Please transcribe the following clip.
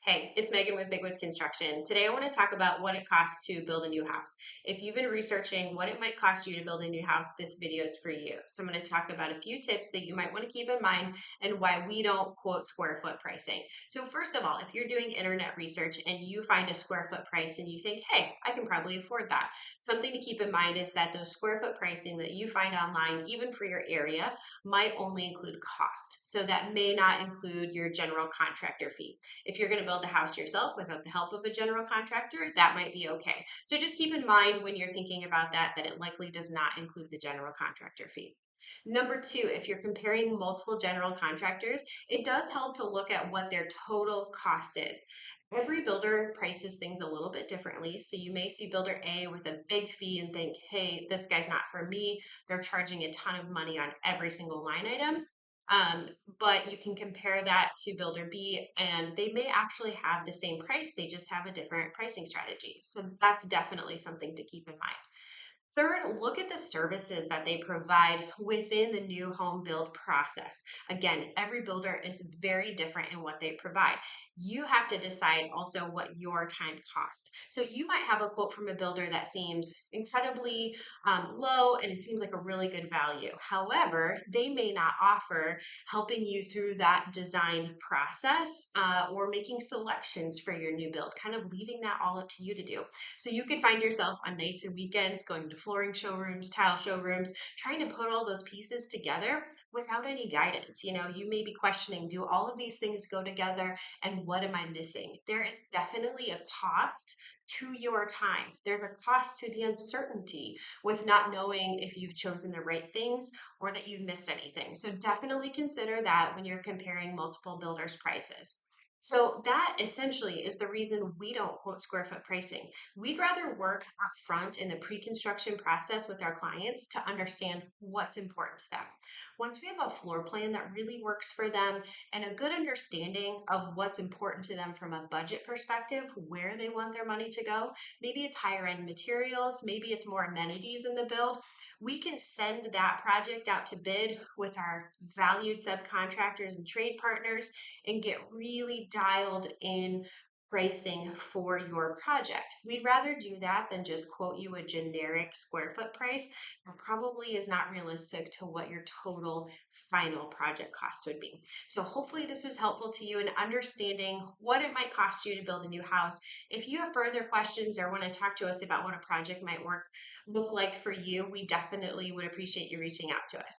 Hey, it's Megan with Big Woods Construction. Today I want to talk about what it costs to build a new house. If you've been researching what it might cost you to build a new house, this video is for you. So I'm going to talk about a few tips that you might want to keep in mind and why we don't quote square foot pricing. So first of all, if you're doing internet research and you find a square foot price and you think, hey, I can probably afford that, something to keep in mind is that those square foot pricing that you find online, even for your area, might only include cost. So that may not include your general contractor fee. If you're going to build the house yourself without the help of a general contractor, that might be okay. So just keep in mind when you're thinking about that, that it likely does not include the general contractor fee. Number two, if you're comparing multiple general contractors, it does help to look at what their total cost is. Every builder prices things a little bit differently. So you may see builder A with a big fee and think, hey, this guy's not for me. They're charging a ton of money on every single line item. Um, but you can compare that to builder B and they may actually have the same price. They just have a different pricing strategy. So that's definitely something to keep in mind. Third, look at the services that they provide within the new home build process. Again, every builder is very different in what they provide. You have to decide also what your time costs. So you might have a quote from a builder that seems incredibly low and it seems like a really good value. However, they may not offer helping you through that design process or making selections for your new build, kind of leaving that all up to you to do. So you could find yourself on nights and weekends going to flooring showrooms, tile showrooms, trying to put all those pieces together without any guidance. You may be questioning, do all of these things go together and what am I missing? There is definitely a cost to your time. There's a cost to the uncertainty with not knowing if you've chosen the right things or that you've missed anything. So definitely consider that when you're comparing multiple builders' prices. So that essentially is the reason we don't quote square foot pricing. We'd rather work up front in the pre-construction process with our clients to understand what's important to them. Once we have a floor plan that really works for them and a good understanding of what's important to them from a budget perspective, where they want their money to go, maybe it's higher end materials, maybe it's more amenities in the build, we can send that project out to bid with our valued subcontractors and trade partners and get really dialed in pricing for your project. We'd rather do that than just quote you a generic square foot price that probably is not realistic to what your total final project cost would be. So hopefully this was helpful to you in understanding what it might cost you to build a new house. If you have further questions or want to talk to us about what a project might look like for you, we definitely would appreciate you reaching out to us.